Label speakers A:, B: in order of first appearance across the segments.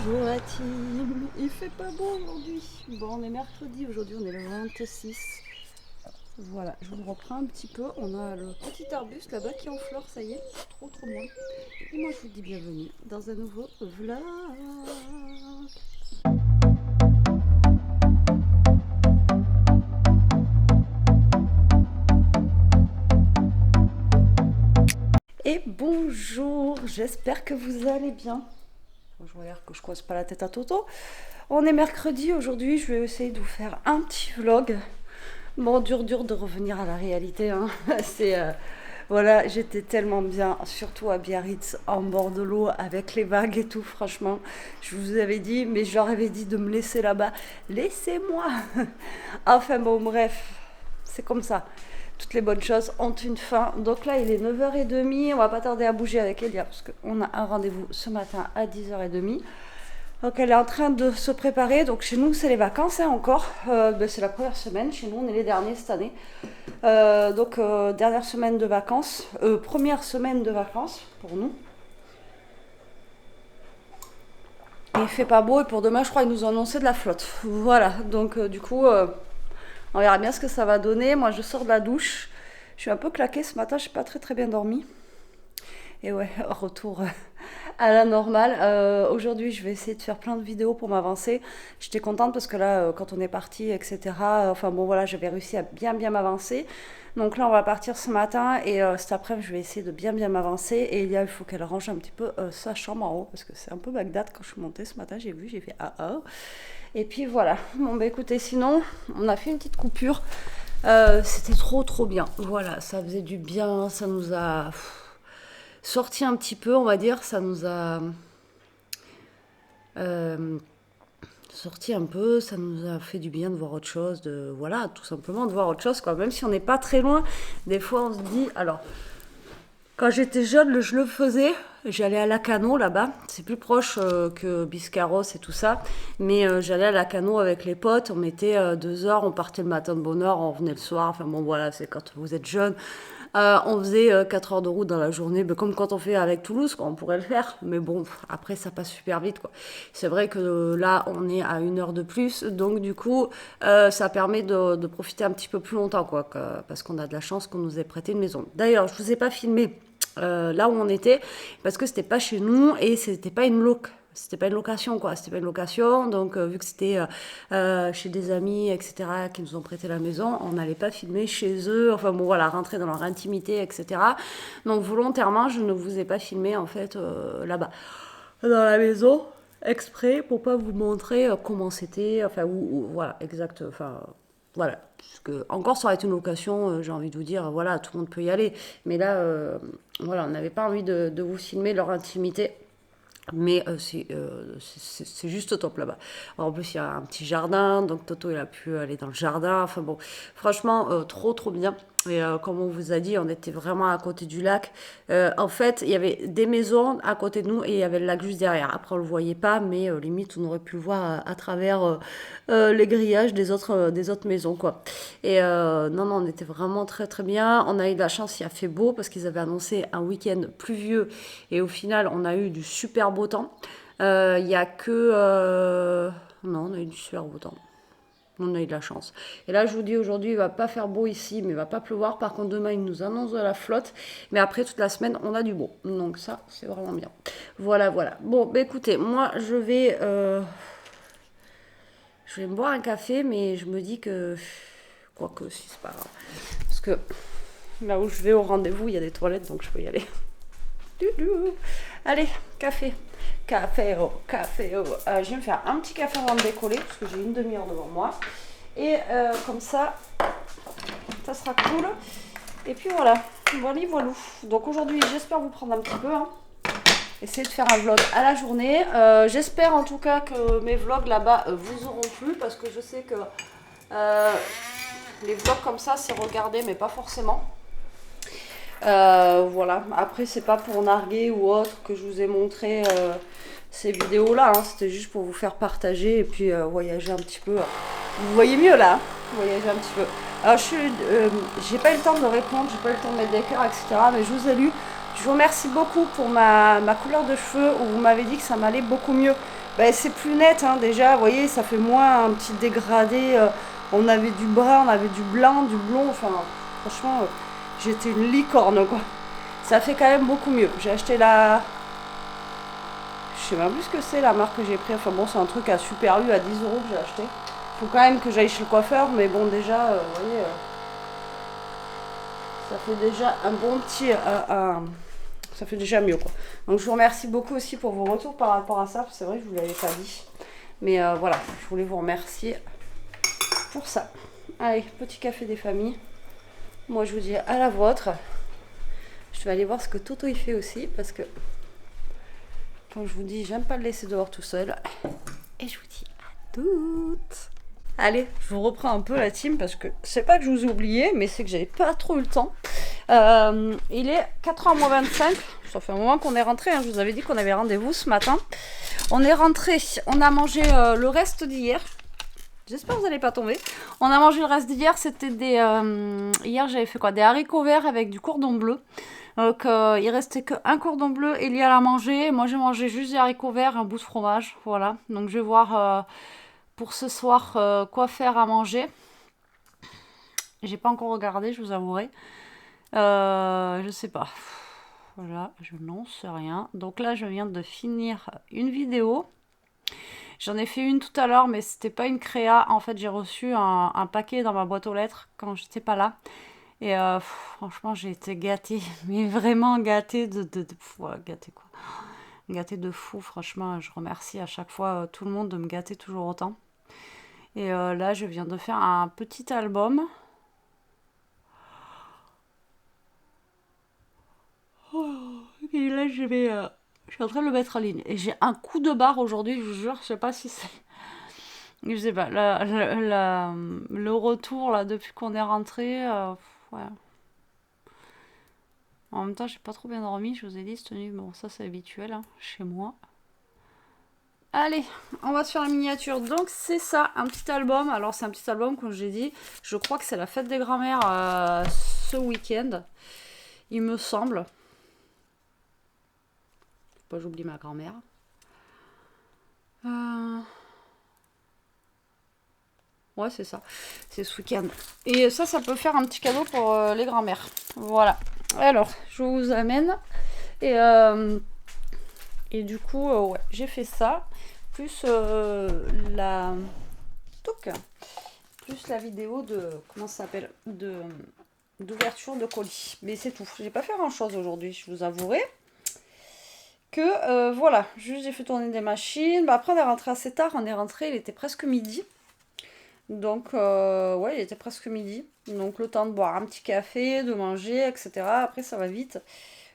A: Bonjour la team, il fait pas beau aujourd'hui. Bon, on est mercredi, aujourd'hui on est le 26. Voilà, je vous reprends un petit peu. On a le petit arbuste là-bas qui est en fleurs, ça y est, trop bien. Et moi je vous dis bienvenue dans un nouveau vlog. Et bonjour, j'espère que vous allez bien. Je regarde que je croise pas la tête à Toto. On est mercredi aujourd'hui, je vais essayer de vous faire un petit vlog. Bon, dur de revenir à la réalité. Hein. C'est voilà, j'étais tellement bien, surtout à Biarritz, en bord de l'eau, avec les vagues et tout. Franchement, je vous avais dit, mais je leur avais dit de me laisser là-bas. Laissez-moi. Enfin bon, bref, c'est comme ça. Toutes les bonnes choses ont une fin. Donc là, il est 9h30. On va pas tarder à bouger avec Elia parce qu'on a un rendez-vous ce matin à 10h30. Donc elle est en train de se préparer. Donc chez nous, c'est les vacances hein, encore. C'est la première semaine. Chez nous, on est les derniers cette année. Dernière semaine de vacances. Première semaine de vacances pour nous. Et il fait pas beau. Et pour demain, je crois, ils nous ont annoncé de la flotte. Voilà. Donc du coup... on verra bien ce que ça va donner. Moi, je sors de la douche. Je suis un peu claquée ce matin. Je n'ai pas très bien dormi. Et ouais, retour à la normale. Aujourd'hui, je vais essayer de faire plein de vidéos pour m'avancer. J'étais contente parce que là, quand on est parti, etc. Enfin bon, voilà, j'avais réussi à bien m'avancer. Donc là, on va partir ce matin et cet après-midi, je vais essayer de bien m'avancer. Et il faut qu'elle range un petit peu sa chambre en haut parce que c'est un peu Bagdad quand je suis montée ce matin. J'ai fait ah. Et puis voilà. Bon, bah écoutez, sinon, on a fait une petite coupure. C'était trop bien. Voilà, ça faisait du bien. Ça nous a sorti un petit peu, on va dire. Ça nous a sorti un peu. Ça nous a fait du bien de voir autre chose. Voilà, tout simplement de voir autre chose, quoi. Même si on n'est pas très loin, des fois, on se dit... Alors, quand j'étais jeune, je le faisais. J'allais à Lacano là-bas. C'est plus proche que Biscarros et tout ça. Mais j'allais à Lacano avec les potes. On mettait 2 heures. On partait le matin de bonne heure. On revenait le soir. Enfin bon, voilà, c'est quand vous êtes jeune. On faisait 4 heures de route dans la journée. Mais comme quand on fait avec Toulouse, quoi, on pourrait le faire. Mais bon, après, ça passe super vite, quoi. C'est vrai que là, on est à 1 heure de plus. Donc, du coup, ça permet de profiter un petit peu plus longtemps, quoi. Parce qu'on a de la chance qu'on nous ait prêté une maison. D'ailleurs, je vous ai pas filmé là où on était parce que c'était pas chez nous et c'était pas une location quoi, c'était pas une location donc vu que c'était chez des amis etc qui nous ont prêté la maison, on n'allait pas filmer chez eux, enfin bon voilà, rentrer dans leur intimité etc, donc volontairement je ne vous ai pas filmé en fait là-bas dans la maison exprès pour pas vous montrer comment c'était, enfin voilà exact, enfin voilà, parce que encore ça aurait été une location, j'ai envie de vous dire, voilà, tout le monde peut y aller. Mais là, voilà, on n'avait pas envie de vous filmer leur intimité. Mais c'est juste top là-bas. Alors, en plus, il y a un petit jardin, donc Toto, il a pu aller dans le jardin. Enfin bon, franchement, trop bien. Et comme on vous a dit, on était vraiment à côté du lac. En fait, il y avait des maisons à côté de nous et il y avait le lac juste derrière. Après, on le voyait pas, mais limite, on aurait pu le voir à travers les grillages des autres maisons, quoi. Et non, on était vraiment très bien. On a eu de la chance, il a fait beau parce qu'ils avaient annoncé un week-end pluvieux. Et au final, on a eu du super beau temps. Il y a que... non, on a eu du super beau temps. On a eu de la chance. Et là, je vous dis, aujourd'hui, il va pas faire beau ici, mais il va pas pleuvoir. Par contre, demain, il nous annonce de la flotte. Mais après, toute la semaine, on a du beau. Donc ça, c'est vraiment bien. Voilà. Bon, bah, écoutez, moi, je vais me boire un café, mais je me dis que... Quoique, si, c'est pas grave. Parce que là où je vais au rendez-vous, il y a des toilettes, donc je peux y aller. Allez, café. Café. Je vais me faire un petit café avant de décoller, parce que j'ai une demi-heure devant moi. Et comme ça sera cool. Et puis voilà, voilà. Donc aujourd'hui, j'espère vous prendre un petit peu. Hein. Essayer de faire un vlog à la journée. J'espère en tout cas que mes vlogs là-bas vous auront plu, parce que je sais que les vlogs comme ça, c'est regardé, mais pas forcément. Voilà, après c'est pas pour narguer ou autre que je vous ai montré ces vidéos là, hein. C'était juste pour vous faire partager et puis voyager un petit peu. Vous voyez mieux là, hein, voyager un petit peu. Alors j'ai pas eu le temps de répondre, j'ai pas eu le temps de mettre des cœurs, etc. Mais je vous ai lu. Je vous remercie beaucoup pour ma couleur de cheveux où vous m'avez dit que ça m'allait beaucoup mieux Ben, c'est plus net, hein, déjà, vous voyez, ça fait moins un petit dégradé. On avait du brun, on avait du blanc, du blond, enfin, franchement, j'étais une licorne, quoi. Ça fait quand même beaucoup mieux. J'ai acheté la... Je sais même plus ce que c'est, la marque que j'ai pris. Enfin bon, c'est un truc à Super U à 10 € que j'ai acheté. Faut quand même que j'aille chez le coiffeur, mais bon, déjà, vous voyez, ça fait déjà un bon petit... ça fait déjà mieux, quoi. Donc je vous remercie beaucoup aussi pour vos retours par rapport à ça. C'est vrai que je vous l'avais pas dit. Mais voilà, je voulais vous remercier pour ça. Allez, petit café des familles. Moi, je vous dis à la vôtre. Je vais aller voir ce que Toto il fait aussi, parce que, comme je vous dis, j'aime pas le laisser dehors tout seul. Et je vous dis à toutes. Allez, je vous reprends un peu la team, parce que c'est pas que je vous ai oublié, mais c'est que j'avais pas trop eu le temps. Il est 4h moins 25. Ça fait un moment qu'on est rentré, hein. Je vous avais dit qu'on avait rendez-vous ce matin. On est rentré, on a mangé le reste d'hier. J'espère que vous n'allez pas tomber. On a mangé le reste d'hier, c'était des... hier j'avais fait quoi? Des haricots verts avec du cordon bleu. Donc il restait qu'un cordon bleu et Lial a mangé. Moi j'ai mangé juste des haricots verts, un bout de fromage. Voilà. Donc je vais voir pour ce soir quoi faire à manger. J'ai pas encore regardé, je vous avouerai. Je sais pas. Voilà, je n'en sais rien. Donc là je viens de finir une vidéo. J'en ai fait une tout à l'heure, mais c'était pas une créa. En fait, j'ai reçu un paquet dans ma boîte aux lettres quand j'étais pas là. Et franchement, j'ai été gâtée, mais vraiment gâtée ouais, gâtée quoi. Gâtée de fou, franchement. Je remercie à chaque fois tout le monde de me gâter toujours autant. Et là, je viens de faire un petit album. Et là, je suis en train de le mettre en ligne. Et j'ai un coup de barre aujourd'hui, je vous jure, je sais pas si c'est... Je sais pas, le retour là depuis qu'on est rentré, ouais. En même temps, j'ai pas trop bien dormi, je vous ai dit, cette nuit, bon, ça c'est habituel hein, chez moi. Allez, on va se faire la miniature. Donc c'est ça, un petit album. Alors c'est un petit album, comme j'ai dit. Je crois que c'est la fête des grands-mères ce week-end, il me semble. Faut pas que j'oublie ma grand-mère. Ouais, c'est ça. C'est ce week-end. Et ça peut faire un petit cadeau pour les grands-mères. Voilà. Alors, je vous amène. Et du coup, ouais, j'ai fait ça. Plus la... Touc. Plus la vidéo de... Comment ça s'appelle d'ouverture de colis. Mais c'est tout. J'ai pas fait grand-chose aujourd'hui, je vous avouerai. Que, voilà. Juste, j'ai fait tourner des machines. Bah, après, on est rentré assez tard. On est rentré, il était presque midi. Donc, ouais, il était presque midi. Donc, le temps de boire un petit café, de manger, etc. Après, ça va vite.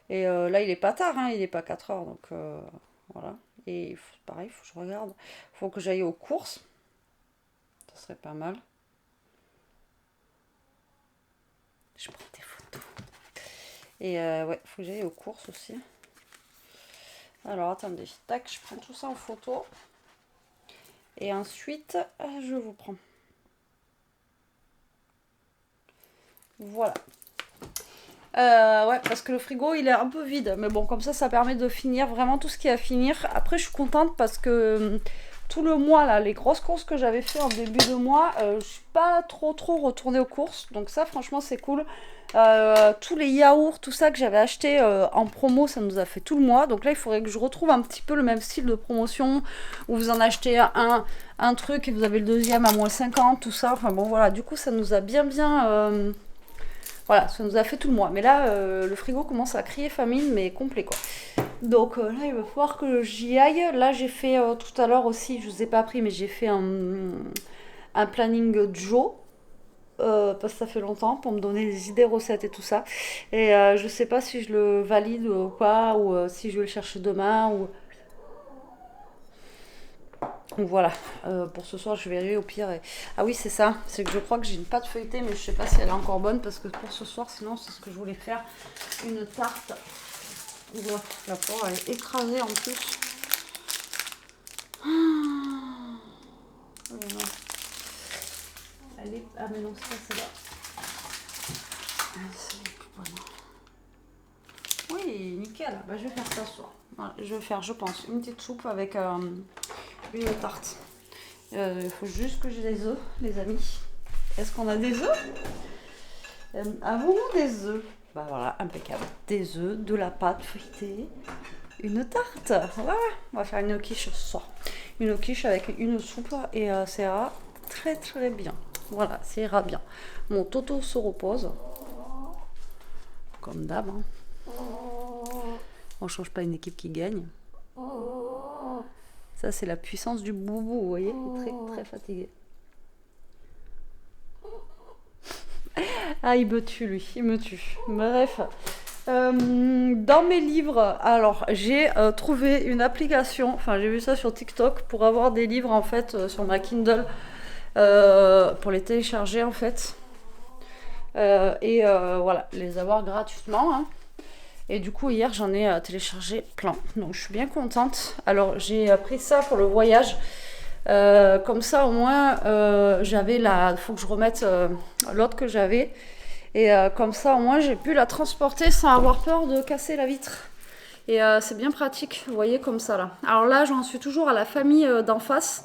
A: Et là, il est pas tard, hein, il est pas 4 heures. Donc, voilà. Et pareil, il faut que je regarde. Il faut que j'aille aux courses. Ça serait pas mal. Je prends des photos. Et ouais, il faut que j'aille aux courses aussi. Alors, attendez. Tac, je prends tout ça en photo. Et ensuite, je vous prends. Voilà. Ouais, parce que le frigo il est un peu vide. Mais bon, comme ça permet de finir vraiment tout ce qu'il y a à finir. Après, je suis contente parce que tout le mois, là, les grosses courses que j'avais fait en début de mois, je suis pas trop retournée aux courses. Donc, ça, franchement, c'est cool. Tous les yaourts, tout ça que j'avais acheté en promo, ça nous a fait tout le mois. Donc là, il faudrait que je retrouve un petit peu le même style de promotion où vous en achetez un truc et vous avez le deuxième à moins 50, tout ça. Enfin bon, voilà, du coup, ça nous a bien voilà, ça nous a fait tout le mois. Mais là, le frigo commence à crier famine, mais complet quoi. Donc là, il va falloir que j'y aille. Là, j'ai fait tout à l'heure aussi, je vous ai pas pris, mais j'ai fait un planning Joe. Parce que ça fait longtemps pour me donner des idées recettes et tout ça. Et je sais pas si je le valide ou pas, ou si je vais le chercher demain. Donc voilà, pour ce soir je verrai au pire. Ah oui, c'est ça, c'est que je crois que j'ai une pâte feuilletée, mais je sais pas si elle est encore bonne parce que pour ce soir, sinon c'est ce que je voulais faire, une tarte. Voilà, la poire elle est écrasée en plus. Oh non. Elle est... Ah mais non, c'est pas celle-là. C'est plus bonne. Oui, nickel. Bah, je vais faire ça ce soir. Voilà, je vais faire, je pense, une petite soupe avec une tarte. Il faut juste que j'ai des œufs, les amis. Est-ce qu'on a des œufs? Avons-nous des œufs? Bah voilà, impeccable. Des œufs, de la pâte feuilletée, une tarte. Voilà, on va faire une quiche ce soir. Une quiche avec une soupe et ça ira très très bien. Voilà, ça ira bien. Mon Toto se repose. Comme d'hab. Hein. On change pas une équipe qui gagne. Ça, c'est la puissance du boubou, vous voyez, il est très très fatigué. Ah, il me tue, lui, il me tue. Bref. Dans mes livres, alors, j'ai trouvé une application, enfin, j'ai vu ça sur TikTok, pour avoir des livres, en fait, sur ma Kindle, pour les télécharger, en fait. Voilà, les avoir gratuitement, hein. Et du coup, hier, j'en ai téléchargé plein. Donc, je suis bien contente. Alors, j'ai pris ça pour le voyage. Comme ça, au moins, j'avais la... Il faut que je remette l'autre que j'avais. Et comme ça, au moins, j'ai pu la transporter sans avoir peur de casser la vitre. Et c'est bien pratique, vous voyez, comme ça, là. Alors là, j'en suis toujours à la famille d'en face.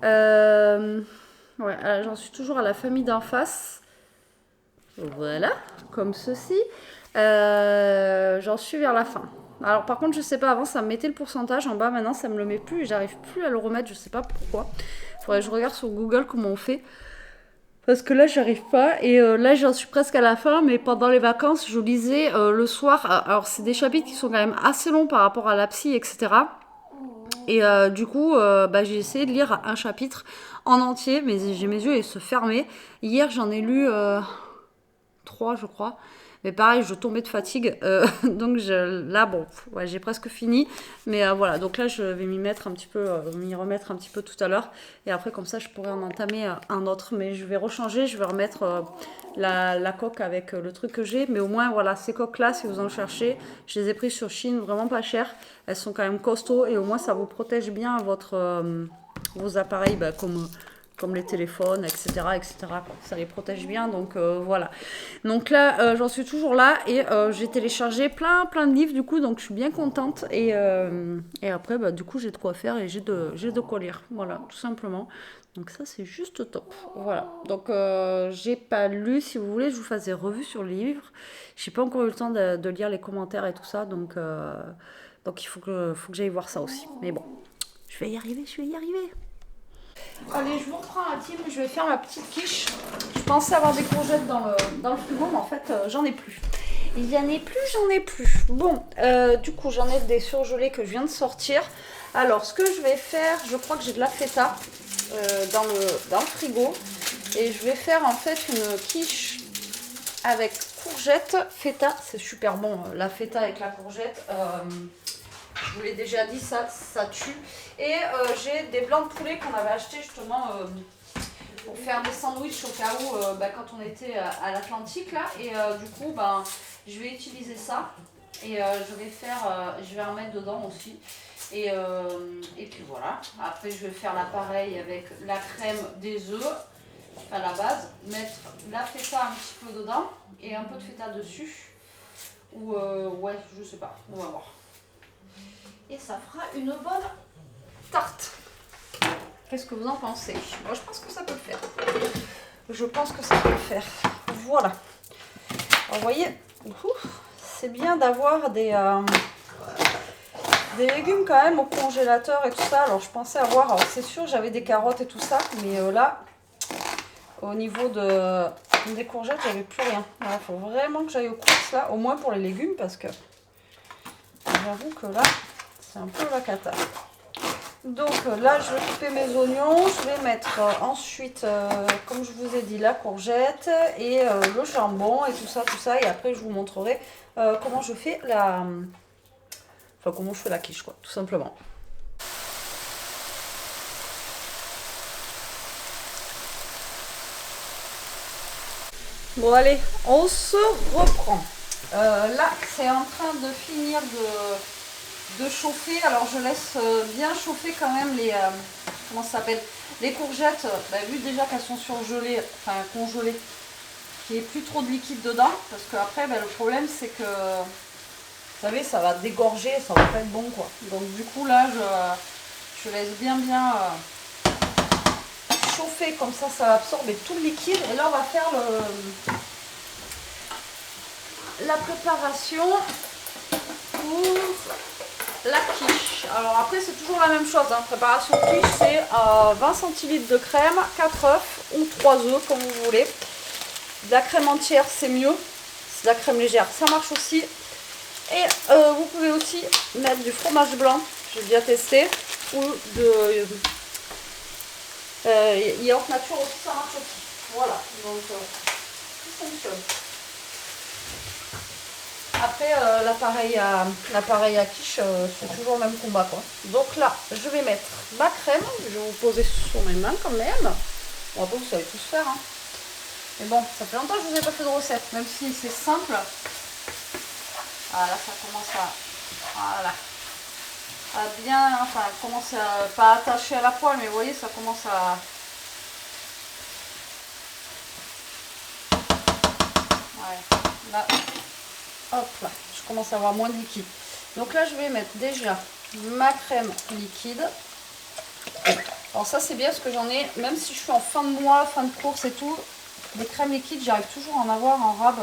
A: Ouais, j'en suis toujours à la famille d'en face. Voilà, comme ceci. J'en suis vers la fin. Alors par contre je sais pas, avant ça me mettait le pourcentage en bas, maintenant ça me le met plus et j'arrive plus à le remettre, je sais pas pourquoi. Faudrait que je regarde sur Google comment on fait. Parce que là j'arrive pas et là j'en suis presque à la fin, mais pendant les vacances je lisais le soir. Alors c'est des chapitres qui sont quand même assez longs par rapport à la psy, etc. Et du coup j'ai essayé de lire un chapitre en entier, mais j'ai mes yeux et se fermaient. Hier j'en ai lu 3 je crois. Mais pareil, je tombais de fatigue. Donc là, bon, ouais, j'ai presque fini. Mais voilà, donc là, je vais m'y mettre un petit peu, m'y remettre un petit peu tout à l'heure. Et après, comme ça, je pourrais en entamer un autre. Mais je vais rechanger, je vais remettre la coque avec le truc que j'ai. Mais au moins, voilà, ces coques-là, si vous en cherchez, je les ai prises sur Chine, vraiment pas chères. Elles sont quand même costauds. Et au moins, ça vous protège bien vos appareils, comme les téléphones, etc. quoi. Ça les protège bien, donc voilà. Donc là, j'en suis toujours là et j'ai téléchargé plein de livres du coup, donc je suis bien contente. Et après, du coup, j'ai de quoi faire et j'ai de quoi lire. Voilà, tout simplement. Donc ça, c'est juste top. Voilà. Donc j'ai pas lu. Si vous voulez, je vous fasse des revues sur le livre. J'ai pas encore eu le temps de lire les commentaires et tout ça, donc il faut que j'aille voir ça aussi. Mais bon, je vais y arriver. Allez, je vous reprends la team, je vais faire ma petite quiche. Je pensais avoir des courgettes dans le frigo, mais en fait, j'en ai plus. Il y en a plus, j'en ai plus. Bon, du coup, j'en ai des surgelés que je viens de sortir. Alors, ce que je vais faire, je crois que j'ai de la feta dans le frigo. Et je vais faire en fait une quiche avec courgettes, feta. C'est super bon, la feta avec la courgette. Je vous l'ai déjà dit, ça tue. Et j'ai des blancs de poulet qu'on avait achetés justement pour faire des sandwichs au cas où quand on était à l'Atlantique là. Et du coup, je vais utiliser ça. Et je vais en mettre dedans aussi. Et puis voilà. Après, je vais faire là pareil avec la crème, des œufs, à la base. Mettre la feta un petit peu dedans et un peu de feta dessus. Ou ouais, je sais pas. On va voir. Et ça fera une bonne tarte. Qu'est-ce que vous en pensez? Moi, je pense que ça peut le faire. Voilà. Alors, vous voyez, c'est bien d'avoir des légumes quand même au congélateur et tout ça. Alors, je pensais avoir... Alors, c'est sûr, j'avais des carottes et tout ça. Mais là, au niveau des courgettes, j'avais plus rien. Il faut vraiment que j'aille aux courses là. Au moins pour les légumes parce que j'avoue que là... C'est un peu la cata. Donc là, je vais couper mes oignons. Je vais mettre ensuite, comme je vous ai dit, la courgette et le jambon et tout ça. Et après, je vous montrerai comment je fais comment je fais la quiche, quoi, tout simplement. Bon, allez, on se reprend. Là, c'est en train de finir de chauffer. Alors je laisse bien chauffer quand même comment ça s'appelle, les courgettes, vu déjà qu'elles sont surgelées, enfin congelées, qu'il n'y ait plus trop de liquide dedans, parce que après le problème c'est que vous savez ça va dégorger, ça va pas être bon quoi. Donc du coup là Je laisse bien chauffer, comme ça va absorber tout le liquide. Et là on va faire la préparation pour la quiche. Alors après c'est toujours la même chose, hein. Préparation quiche, c'est 20 centilitres de crème, 4 œufs ou 3 œufs comme vous voulez. De la crème entière c'est mieux, de la crème légère ça marche aussi. Et vous pouvez aussi mettre du fromage blanc, j'ai déjà testé, ou de yaourt nature aussi, ça marche aussi. Voilà, donc tout fonctionne. Après l'appareil à quiche, c'est toujours le même combat quoi. Donc là, je vais mettre ma crème, je vais vous poser sur mes mains quand même. Bon après vous savez tous faire, hein. Mais bon, ça fait longtemps que je vous ai pas fait de recette, même si c'est simple. Voilà, ça commence à bien, enfin, commence à pas attacher à la poêle, mais vous voyez, ça commence à... Ouais, là, hop là, je commence à avoir moins de liquide. Donc là, je vais mettre déjà ma crème liquide. Alors ça, c'est bien parce que j'en ai, même si je suis en fin de mois, fin de course et tout, des crèmes liquides, j'arrive toujours à en avoir en rab.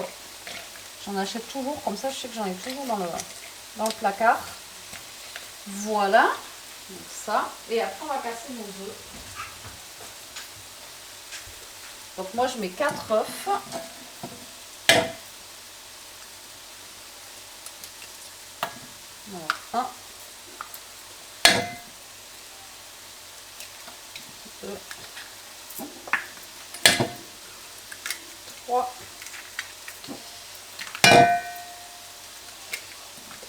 A: J'en achète toujours, comme ça je sais que j'en ai toujours dans le placard. Voilà, donc ça. Et après on va casser nos œufs. Donc moi je mets 4 œufs. Voilà, 1, 2, 3.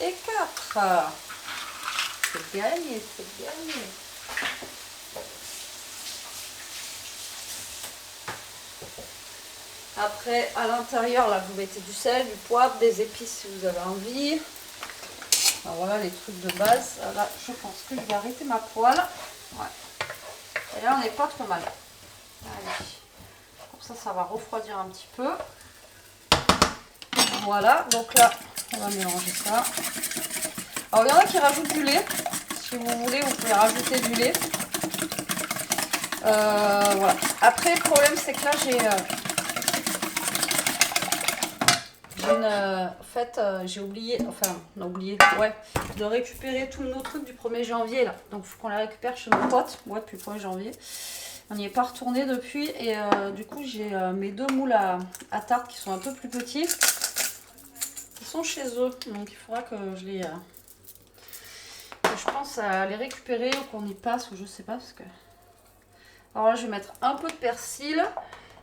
A: Et 4. C'est gagné, c'est gagné. Après, à l'intérieur, là, vous mettez du sel, du poivre, des épices si vous avez envie. Alors, voilà les trucs de base. Là, je pense que je vais arrêter ma poêle. Ouais. Et là, on n'est pas trop mal. Allez. Comme ça va refroidir un petit peu. Voilà, donc là, on va mélanger ça. Alors, il y en a qui rajoutent du lait. Si vous voulez, vous pouvez rajouter du lait. Voilà. Après, le problème, c'est que là, j'ai oublié, enfin, on a oublié, ouais, de récupérer tous nos trucs du 1er janvier, là. Donc, il faut qu'on les récupère chez nos potes. Ouais, depuis le 1er janvier. On n'y est pas retourné depuis. Et du coup, j'ai mes 2 moules à tarte qui sont un peu plus petits. Ils sont chez eux. Donc, il faudra que je les... je pense à les récupérer ou qu'on y passe, ou je sais pas, parce que... Alors là, je vais mettre un peu de persil,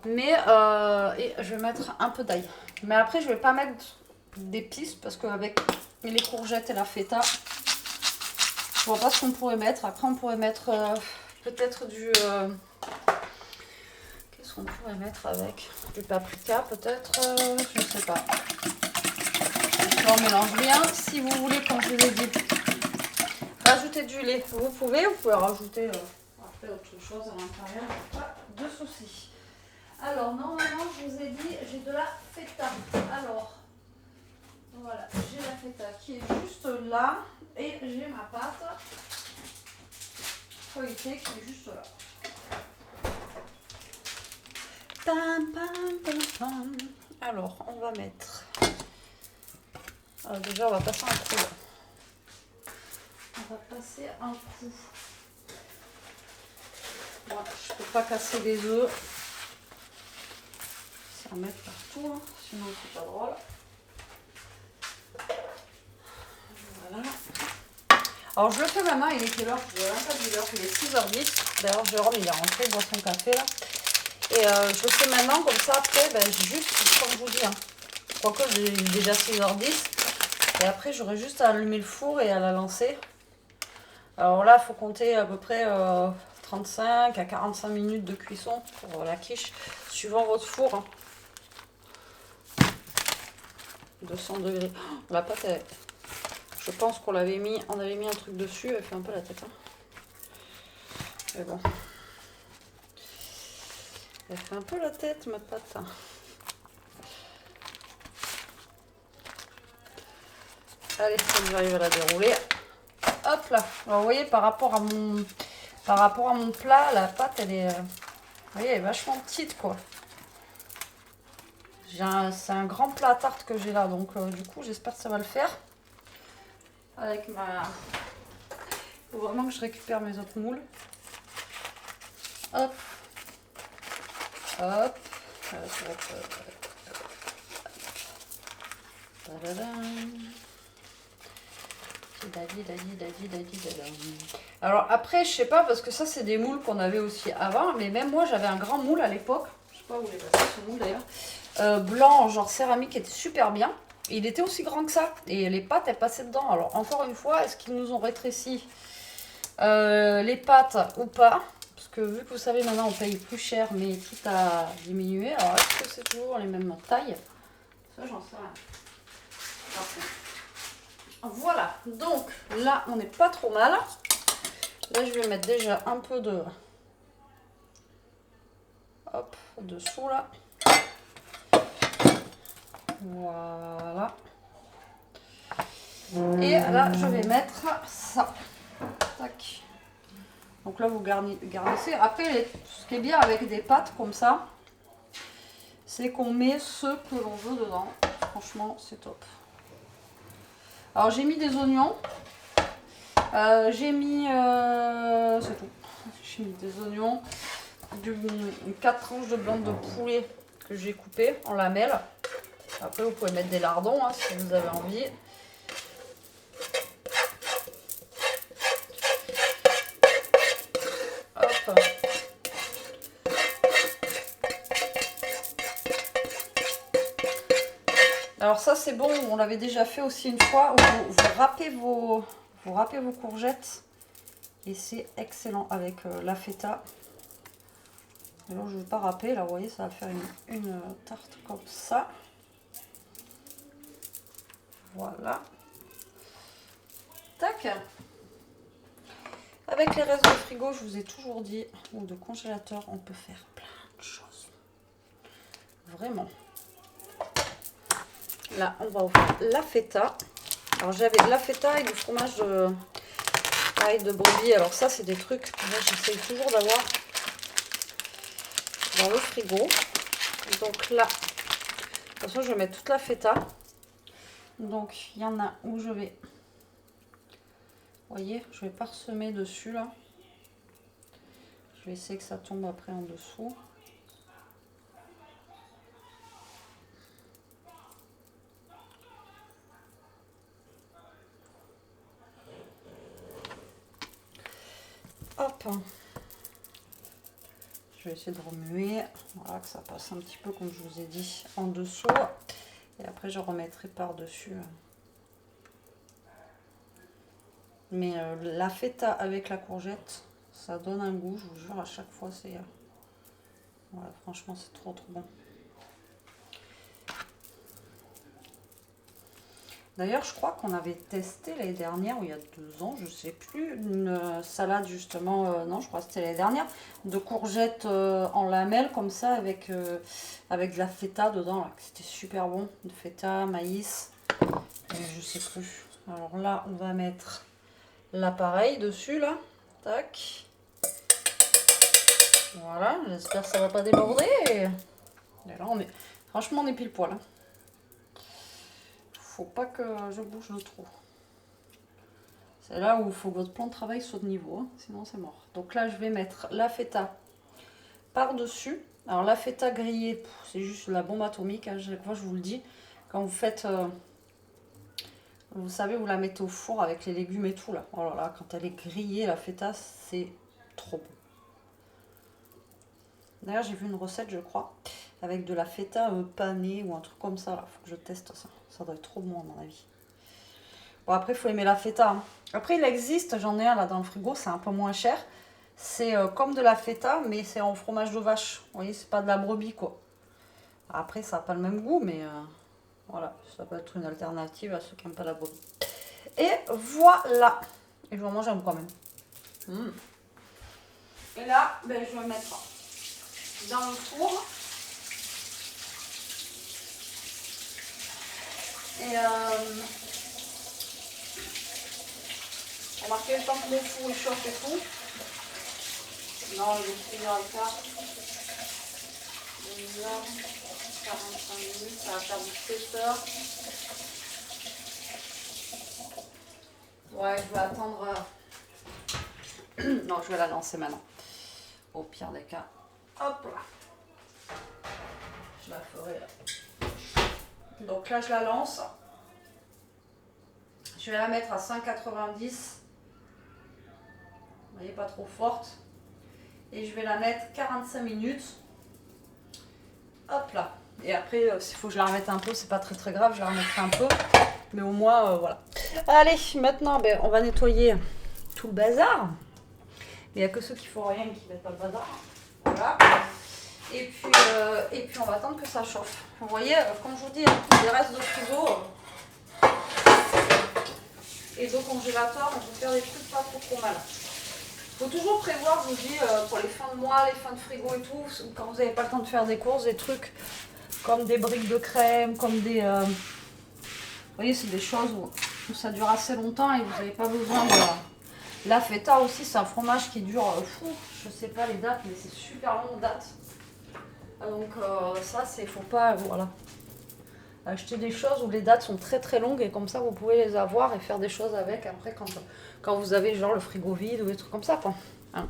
A: mais et je vais mettre un peu d'ail. Mais après, je vais pas mettre d'épices, parce qu'avec les courgettes et la feta, je vois pas ce qu'on pourrait mettre. Après, on pourrait mettre peut-être du... qu'est-ce qu'on pourrait mettre avec? Du paprika, peut-être, je sais pas. On mélange bien. Si vous voulez, comme je vous ai dit, rajouter du lait, vous pouvez rajouter après autre chose à l'intérieur, pas de soucis. Alors normalement je vous ai dit j'ai de la feta. Alors voilà, j'ai la feta qui est juste là et j'ai ma pâte feuilletée qui est juste là. Pam, pam, pam, pam. Alors on va mettre, déjà on va passer un coup. On va passer un coup. Moi, je peux pas casser les œufs. Ça va mettre partout, hein. Sinon c'est pas drôle. Voilà. Alors je le fais maintenant, il est quelle heure? Je ne sais pas du l'heure, il est 6h10. D'ailleurs Jérôme il est rentré, il boit son café là. Et je le fais maintenant, comme ça après, juste comme je vous dis, hein. Quoique il est déjà 6h10. Et après j'aurai juste à allumer le four et à la lancer. Alors là il faut compter à peu près 35 à 45 minutes de cuisson pour la quiche, suivant votre four. Hein. 200 degrés. Oh, la pâte, je pense qu'on l'avait mis, on avait mis un truc dessus, elle fait un peu la tête. Hein. Mais bon. Elle fait un peu la tête, ma pâte. Hein. Allez, j'arrive à la dérouler. Hop. Hop là. Alors, vous voyez, par rapport à mon plat, la pâte, elle est, vous voyez, elle est vachement petite, quoi. C'est un grand plat à tarte que j'ai là, donc du coup, j'espère que ça va le faire. Avec ma... Il faut vraiment que je récupère mes autres moules. Hop. Hop. Alors après, je sais pas, parce que ça, c'est des moules qu'on avait aussi avant, mais même moi, j'avais un grand moule à l'époque. Je sais pas où il est passé ce moule d'ailleurs. Blanc, genre céramique, était super bien. Il était aussi grand que ça. Et les pâtes, elles passaient dedans. Alors encore une fois, est-ce qu'ils nous ont rétréci les pâtes ou pas? Parce que vu que vous savez, maintenant, on paye plus cher, mais tout a diminué. Alors est-ce que c'est toujours les mêmes tailles? Ça, j'en sais rien. Parfait. Voilà, donc là on n'est pas trop mal. Là je vais mettre déjà un peu de... Hop, dessous là. Voilà. Et là je vais mettre ça. Tac. Donc là vous garnissez. Après, ce qui est bien avec des pâtes comme ça, c'est qu'on met ce que l'on veut dedans. Franchement, c'est top. Alors j'ai mis des oignons. J'ai mis... c'est tout. J'ai mis des oignons. 4 tranches de blanc de poulet que j'ai coupé en lamelles. Après vous pouvez mettre des lardons hein, si vous avez envie. Hop. Alors ça c'est bon, on l'avait déjà fait aussi une fois, où vous râpez vos courgettes et c'est excellent avec la feta. Alors je ne vais pas râper, là vous voyez ça va faire une tarte comme ça. Voilà. Tac. Avec les restes de frigo, je vous ai toujours dit, ou de congélateur, on peut faire plein de choses. Vraiment. Là, on va ouvrir la feta. Alors, j'avais de la feta et du fromage de brebis. Alors, ça, c'est des trucs que moi, j'essaye toujours d'avoir dans le frigo. Donc là, de toute façon, je vais mettre toute la feta. Donc, il y en a où je vais... Vous voyez, je vais parsemer dessus, là. Je vais essayer que ça tombe après en dessous. Hop. Je vais essayer de remuer. Voilà, que ça passe un petit peu, comme je vous ai dit, en dessous. Et après, je remettrai par-dessus. Mais la feta avec la courgette, ça donne un goût, je vous jure, à chaque fois, c'est... voilà, franchement, c'est trop trop bon. D'ailleurs, je crois qu'on avait testé l'année dernière, ou il y a 2 ans, je sais plus, une salade justement, non, je crois que c'était l'année dernière, de courgettes en lamelles comme ça, avec de la feta dedans, c'était super bon, de feta, maïs, et je sais plus. Alors là, on va mettre l'appareil dessus, là, tac. Voilà, j'espère que ça va pas déborder. Et là, franchement, on est pile poil. Hein. Faut pas que je bouge de trop. C'est là où il faut que votre plan de travail soit de niveau, hein, sinon c'est mort. Donc là, je vais mettre la feta par-dessus. Alors la feta grillée, c'est juste la bombe atomique, hein, chaque fois je vous le dis. Quand vous faites, vous savez, vous la mettez au four avec les légumes et tout là. Oh là là, quand elle est grillée, la feta, c'est trop bon. D'ailleurs, j'ai vu une recette, je crois, avec de la feta panée ou un truc comme ça. Il faut que je teste ça. Ça doit être trop bon à mon avis. Bon, après, il faut aimer la feta. Hein. Après, il existe, j'en ai un là dans le frigo, c'est un peu moins cher. C'est comme de la feta, mais c'est en fromage de vache. Vous voyez, c'est pas de la brebis, quoi. Après, ça n'a pas le même goût, mais voilà, ça peut être une alternative à ceux qui n'aiment pas la brebis. Et voilà. Et je vais en manger un quand même. Et là, ben, je vais mettre dans le four. Et remarqué le temps que mon four il chauffe et tout. Non, je vais finir avec ça. 45 minutes, ça va faire du 7 heures. Ouais, je vais attendre. Non, je vais la lancer maintenant. Au pire des cas. Hop là. Je la ferai là. Donc là, je la lance. Je vais la mettre à 190. Vous voyez, pas trop forte. Et je vais la mettre 45 minutes. Hop là. Et après, s'il faut que je la remette un peu, c'est pas très très grave, je la remettrai un peu. Mais au moins, voilà. Allez, maintenant, ben, on va nettoyer tout le bazar. Il n'y a que ceux qui font rien qui mettent pas le bazar. Voilà. Et puis on va attendre que ça chauffe. Vous voyez, comme je vous dis, les restes de frigo et de congélateur, on peut faire des trucs pas trop mal. Il faut toujours prévoir, je vous dis, pour les fins de mois, les fins de frigo et tout, quand vous n'avez pas le temps de faire des courses, des trucs comme des briques de crème, comme des... vous voyez, c'est des choses où ça dure assez longtemps et vous n'avez pas besoin de... La feta aussi, c'est un fromage qui dure, je sais pas les dates, mais c'est super longue date. Donc ça, c'est, faut pas, voilà, acheter des choses où les dates sont très très longues et comme ça vous pouvez les avoir et faire des choses avec après quand vous avez genre le frigo vide ou des trucs comme ça quoi. Hein.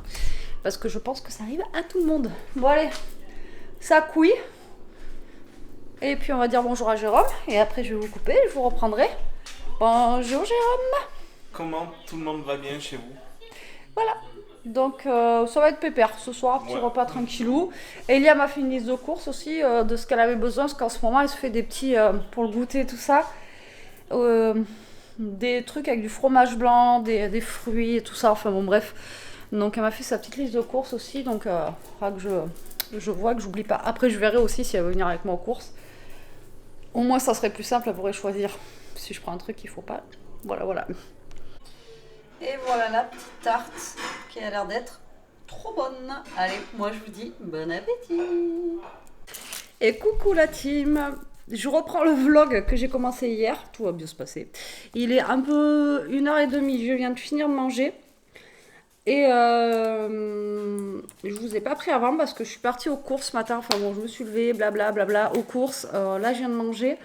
A: Parce que je pense que ça arrive à tout le monde. Bon allez, ça couille. Et puis on va dire bonjour à Jérôme et après je vais vous couper, je vous reprendrai. Bonjour Jérôme.
B: Comment tout le monde va bien chez vous?
A: Voilà. Donc ça va être pépère ce soir, petit repas tranquillou. Elia m'a fait une liste de courses aussi de ce qu'elle avait besoin, parce qu'en ce moment elle se fait des petits, pour le goûter tout ça, des trucs avec du fromage blanc, des fruits et tout ça, enfin bon bref. Donc elle m'a fait sa petite liste de courses aussi, donc il faudra que je vois que j'oublie pas. Après je verrai aussi si elle veut venir avec moi aux courses. Au moins ça serait plus simple, elle pourrait choisir. Si je prends un truc qu'il faut pas, voilà. Et voilà la petite tarte qui a l'air d'être trop bonne. Allez, moi je vous dis bon appétit. Et coucou la team. Je reprends le vlog que j'ai commencé hier. Tout va bien se passer. Il est un peu 1h30. Je viens de finir de manger. Et je vous ai pas pris avant parce que je suis partie aux courses ce matin. Enfin bon, je me suis levée, blablabla, aux courses. Là, je viens de manger.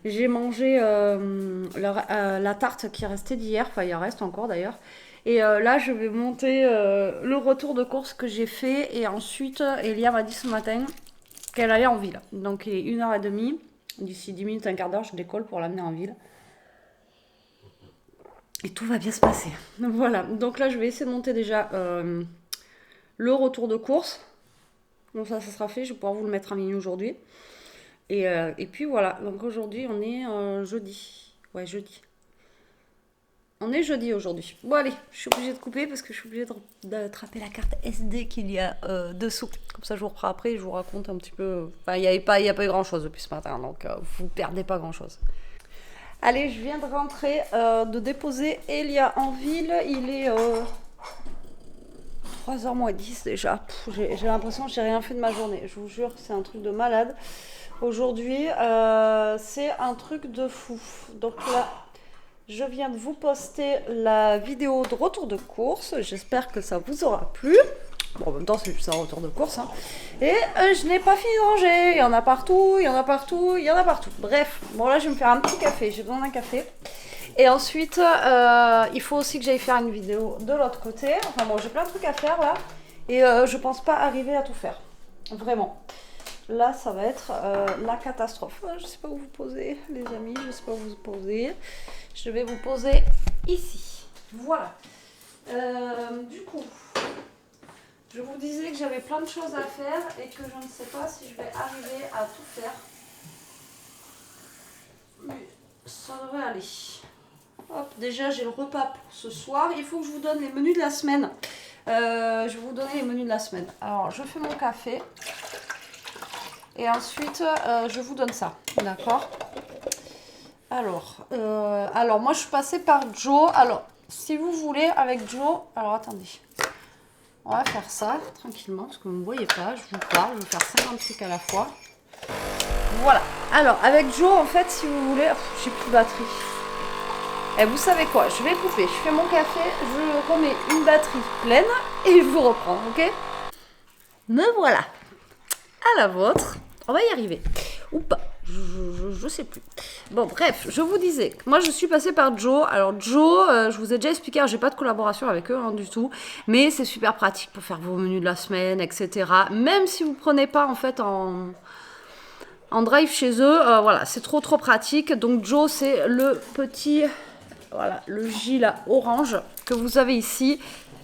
A: J'ai mangé la tarte qui restait d'hier, enfin il en reste encore d'ailleurs. Et là je vais monter le retour de course que j'ai fait. Et ensuite Elia m'a dit ce matin qu'elle allait en ville. Donc il est 1h30, d'ici 10 minutes, un quart d'heure je décolle pour l'amener en ville. Et tout va bien se passer. Voilà, donc là je vais essayer de monter déjà le retour de course. Donc ça sera fait, je vais pouvoir vous le mettre en ligne aujourd'hui. Et puis voilà, donc aujourd'hui on est jeudi. Ouais, jeudi. On est jeudi aujourd'hui. Bon allez, je suis obligée de couper parce que je suis obligée d'attraper la carte SD qu'il y a dessous. Comme ça je vous reprends après et je vous raconte un petit peu... Enfin, il n'y a pas eu grand chose depuis ce matin, donc vous ne perdez pas grand chose. Allez, je viens de rentrer, de déposer Elia en ville. Il est 3h moins 10 déjà. J'ai l'impression que j'ai rien fait de ma journée. Je vous jure, c'est un truc de malade. Aujourd'hui, c'est un truc de fou. Donc là, je viens de vous poster la vidéo de retour de course. J'espère que ça vous aura plu. Bon, en même temps, c'est juste un retour de course. Hein. Et je n'ai pas fini de ranger. Il y en a partout, il y en a partout, il y en a partout. Bref, bon là, je vais me faire un petit café. J'ai besoin d'un café. Et ensuite, il faut aussi que j'aille faire une vidéo de l'autre côté. Enfin bon, j'ai plein de trucs à faire là. Et je pense pas arriver à tout faire. Vraiment. Là, ça va être la catastrophe. Je ne sais pas où vous poser, les amis. Je ne sais pas où vous poser. Je vais vous poser ici. Voilà. Du coup, je vous disais que j'avais plein de choses à faire et que je ne sais pas si je vais arriver à tout faire. Mais ça devrait aller. Hop, déjà, j'ai le repas pour ce soir. Il faut que je vous donne les menus de la semaine. Je vais vous donner les menus de la semaine. Alors, je fais mon café. Et ensuite, je vous donne ça, d'accord? Alors, moi, je suis passée par Joe. Alors, si vous voulez, avec Joe... Alors, attendez. On va faire ça, tranquillement, parce que vous ne me voyez pas. Je vous parle, je vais faire 50 trucs à la fois. Voilà. Alors, avec Joe, en fait, si vous voulez... J'ai plus de batterie. Et vous savez quoi, je vais couper, je fais mon café, je remets une batterie pleine et je vous reprends, ok? Me voilà. À la vôtre. On va y arriver. Ou pas. Je sais plus. Bon, bref, je vous disais, moi je suis passée par Joe. Alors Joe, je vous ai déjà expliqué, j'ai pas de collaboration avec eux du tout, mais c'est super pratique pour faire vos menus de la semaine, etc. Même si vous prenez pas en fait en drive chez eux, voilà, c'est trop pratique. Donc Joe, c'est le petit, voilà, le J là orange que vous avez ici.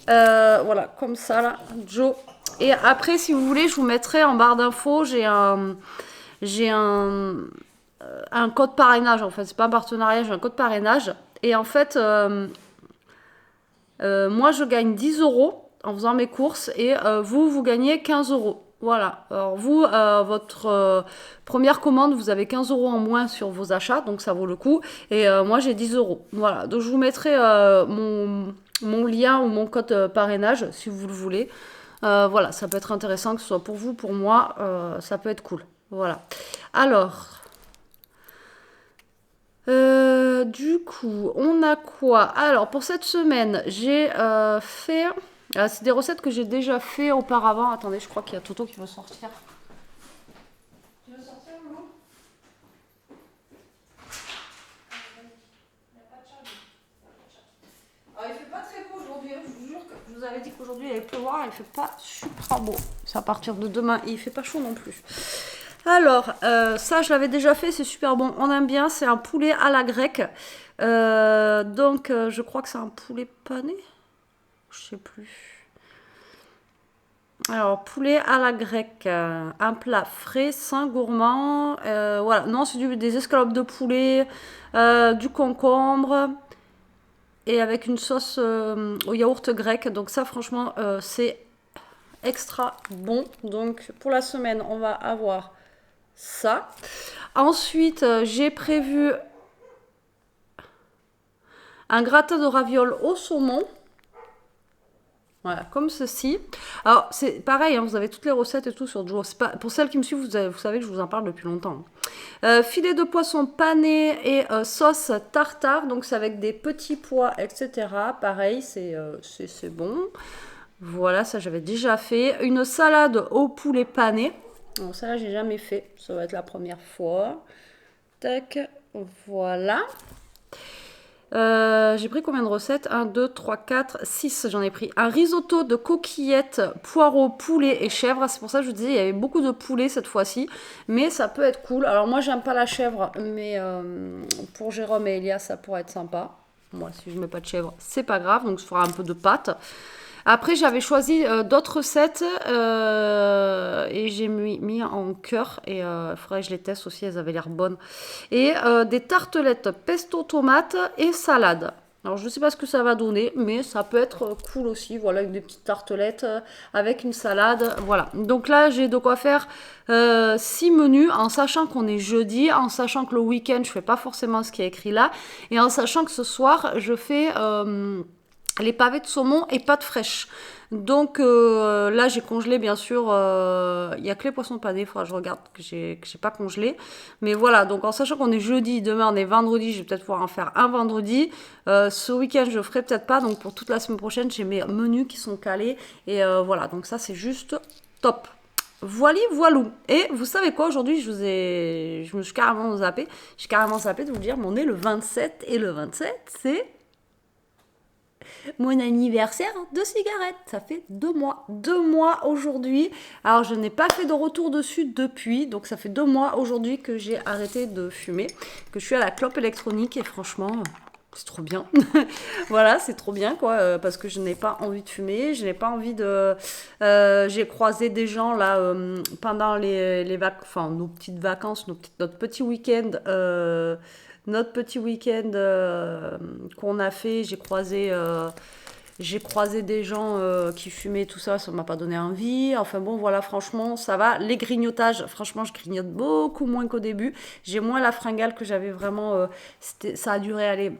A: Voilà, comme ça là, Joe. Et après, si vous voulez, je vous mettrai en barre d'infos, j'ai un code parrainage, en fait, c'est pas un partenariat, j'ai un code parrainage. Et en fait, moi, je gagne 10 euros en faisant mes courses et vous gagnez 15 euros. Voilà. Alors vous, votre première commande, vous avez 15 euros en moins sur vos achats, donc ça vaut le coup. Et moi, j'ai 10 euros. Voilà. Donc je vous mettrai mon lien ou mon code parrainage, si vous le voulez. Voilà, ça peut être intéressant, que ce soit pour vous, pour moi, ça peut être cool. Voilà. Alors, du coup, on a quoi? Alors, pour cette semaine, j'ai fait... c'est des recettes que j'ai déjà fait auparavant. Attendez, je crois qu'il y a Toto qui veut sortir. Tu veux sortir, maman? Il n'y a pas de charge. Alors, il fait pas très beau aujourd'hui. Je vous jure que je vous avais dit qu'aujourd'hui il allait pleuvoir. Il fait pas super beau. C'est à partir de demain. Et il fait pas chaud non plus. Alors, ça je l'avais déjà fait, c'est super bon, on aime bien, c'est un poulet à la grecque. Donc, je crois que c'est un poulet pané. Je sais plus. Alors, poulet à la grecque, un plat frais, sain, gourmand. Voilà, non, c'est des escalopes de poulet, du concombre et avec une sauce au yaourt grec. Donc ça, franchement, c'est extra bon. Donc, pour la semaine, on va avoir ça. Ensuite, j'ai prévu un gratin de ravioles au saumon. Voilà, comme ceci. Alors, c'est pareil, hein, vous avez toutes les recettes et tout sur Joe. Pas, pour celles qui me suivent, vous savez que je vous en parle depuis longtemps. Filet de poisson pané et sauce tartare. Donc, c'est avec des petits pois, etc. Pareil, c'est bon. Voilà, ça j'avais déjà fait. Une salade au poulet pané. Donc ça là j'ai jamais fait, ça va être la première fois. Tac, voilà. J'ai pris combien de recettes? 1, 2, 3, 4, 6 j'en ai pris. Un risotto de coquillettes, poireaux, poulet et chèvre. C'est pour ça que je vous disais, il y avait beaucoup de poulet cette fois-ci. Mais ça peut être cool. Alors moi j'aime pas la chèvre, mais pour Jérôme et Elia ça pourrait être sympa. Moi si je mets pas de chèvre, c'est pas grave. Donc je ferai un peu de pâte. Après, j'avais choisi d'autres recettes et j'ai mis en cœur. Et il faudrait que je les teste aussi, elles avaient l'air bonnes. Et des tartelettes pesto tomate et salade. Alors, je ne sais pas ce que ça va donner, mais ça peut être cool aussi. Voilà, avec des petites tartelettes avec une salade. Voilà. Donc là, j'ai de quoi faire 6 menus en sachant qu'on est jeudi, en sachant que le week-end, je ne fais pas forcément ce qui est écrit là. Et en sachant que ce soir, je fais... les pavés de saumon et pâtes fraîches. Donc là, j'ai congelé, bien sûr. Il n'y a que les poissons panés. Il faudra que je regarde que j'ai pas congelé. Mais voilà, donc en sachant qu'on est jeudi, demain on est vendredi, je vais peut-être pouvoir en faire un vendredi. Ce week-end, je ne ferai peut-être pas. Donc pour toute la semaine prochaine, j'ai mes menus qui sont calés. Et voilà, donc ça, c'est juste top. Voilà, voilou. Et vous savez quoi, aujourd'hui, je me suis carrément zappé. J'ai carrément zappé de vous dire, mais on est le 27. Et le 27, c'est... mon anniversaire de cigarette, ça fait 2 mois. 2 mois aujourd'hui. Alors, je n'ai pas fait de retour dessus depuis. Donc, ça fait 2 mois aujourd'hui que j'ai arrêté de fumer. Que je suis à la clope électronique. Et franchement, c'est trop bien. Voilà, c'est trop bien, quoi. Parce que je n'ai pas envie de fumer. Je n'ai pas envie de... j'ai croisé des gens, là, pendant les vacances... Enfin, nos petites vacances, notre petit week-end... notre petit week-end qu'on a fait, j'ai croisé des gens qui fumaient, tout ça, ça m'a pas donné envie. Enfin bon, voilà, franchement, ça va. Les grignotages, franchement, je grignote beaucoup moins qu'au début. J'ai moins la fringale que j'avais vraiment. Ça a duré, allez,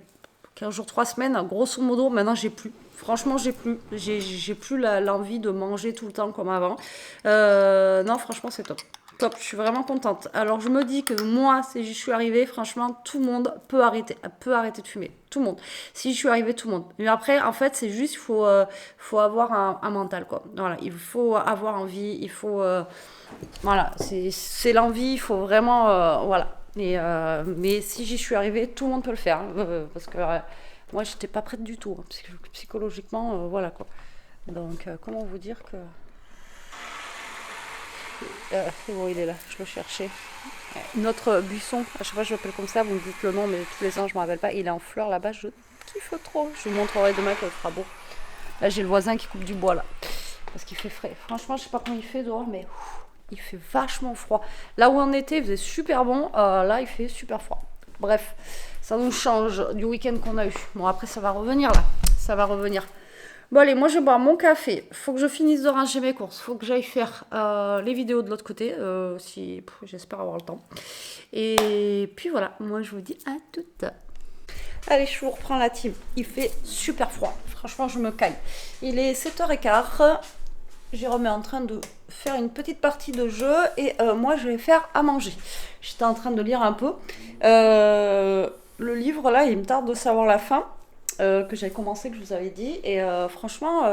A: 15 jours, 3 semaines, grosso modo. Maintenant, j'ai plus. Franchement, j'ai plus. J'ai plus l'envie de manger tout le temps comme avant. Non, franchement, c'est top. top, je suis vraiment contente. Alors je me dis que moi, si j'y suis arrivée, franchement, tout le monde peut arrêter de fumer. Tout le monde. Si j'y suis arrivée, tout le monde. Mais après, en fait, c'est juste, faut avoir un mental, quoi. Voilà, il faut avoir envie, il faut... voilà, c'est l'envie, il faut vraiment... voilà. Mais si j'y suis arrivée, tout le monde peut le faire. Parce que moi, j'étais pas prête du tout. Hein, psychologiquement, voilà, quoi. Donc, comment vous dire que... c'est bon, il est là, je le cherchais. Notre buisson, à chaque fois je l'appelle comme ça, vous me dites le nom, mais tous les ans je ne me rappelle pas. Il est en fleurs là-bas, je kiffe trop. Je vous montrerai demain quand il fera beau. Là j'ai le voisin qui coupe du bois là, parce qu'il fait frais. Franchement, je sais pas comment il fait dehors, mais il fait vachement froid. Là où on était, il faisait super bon, là il fait super froid. Bref, ça nous change du week-end qu'on a eu. Bon, après ça va revenir là, ça va revenir. Bon allez, moi je bois mon café, faut que je finisse de ranger mes courses, faut que j'aille faire les vidéos de l'autre côté, si j'espère avoir le temps. Et puis voilà, moi je vous dis à toutes. Allez, je vous reprends la team, il fait super froid, franchement je me caille. Il est 7h15, Jérôme est en train de faire une petite partie de jeu et moi je vais faire à manger. J'étais en train de lire un peu, le livre là il me tarde de savoir la fin. Que j'avais commencé, que je vous avais dit, et franchement,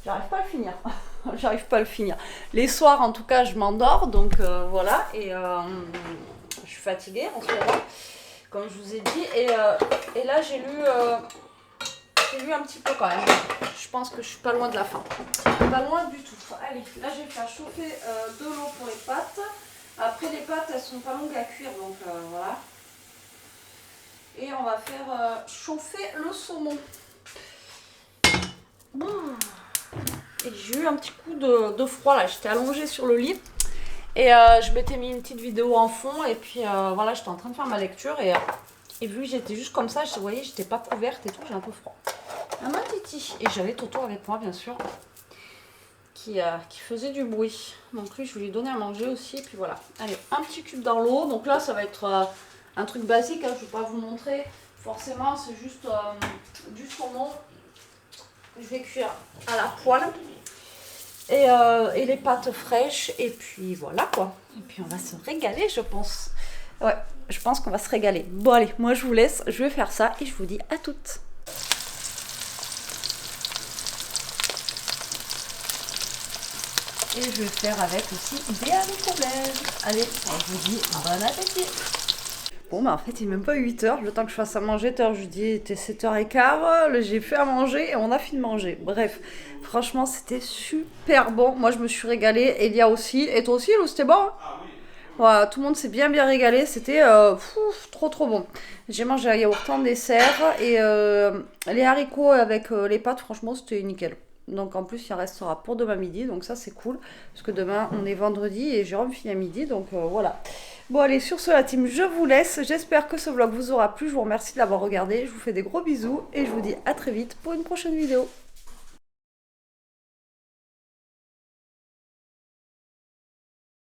A: j'arrive pas à le finir. J'arrive pas à le finir. Les soirs, en tout cas, je m'endors, donc voilà, et je suis fatiguée en ce moment, comme je vous ai dit, et là, j'ai lu un petit peu quand même. Je pense que je suis pas loin de la fin. Pas loin du tout. Allez, là, je vais faire chauffer de l'eau pour les pâtes. Après, les pâtes, elles sont pas longues à cuire, donc voilà. Et on va faire chauffer le saumon. Et j'ai eu un petit coup de froid là. J'étais allongée sur le lit. Et je m'étais mis une petite vidéo en fond. Et puis voilà, j'étais en train de faire ma lecture. Et vu que j'étais juste comme ça, vous voyez, j'étais pas couverte et tout. J'ai un peu froid. Un titi. Et j'avais Toto avec moi, bien sûr. Qui faisait du bruit. Donc lui, je vais lui donner à manger aussi. Et puis voilà. Allez, un petit cube dans l'eau. Donc là, ça va être... un truc basique, hein, je ne vais pas vous montrer. Forcément, c'est juste du saumon. Je vais cuire à la poêle. Et les pâtes fraîches. Et puis voilà quoi. Et puis on va se régaler, je pense. Ouais, je pense qu'on va se régaler. Bon allez, moi je vous laisse. Je vais faire ça et je vous dis à toutes. Et je vais faire avec aussi des haricots beige. Allez, je vous dis bon appétit. Bon, bah en fait, il n'est même pas 8h. Le temps que je fasse à manger, je lui dis, il était 7h15. J'ai fait à manger et on a fini de manger. Bref, franchement, c'était super bon. Moi, je me suis régalée. Elia aussi. Et toi aussi, Lou, c'était bon hein? Voilà, tout le monde s'est bien régalé. C'était trop bon. J'ai mangé un yaourt en dessert. Et les haricots avec les pâtes, franchement, c'était nickel. Donc en plus, il en restera pour demain midi. Donc ça, c'est cool. Parce que demain, on est vendredi et Jérôme finit à midi. Donc voilà. Bon allez, sur ce la team, je vous laisse. J'espère que ce vlog vous aura plu. Je vous remercie de l'avoir regardé. Je vous fais des gros bisous et je vous dis à très vite pour une prochaine vidéo.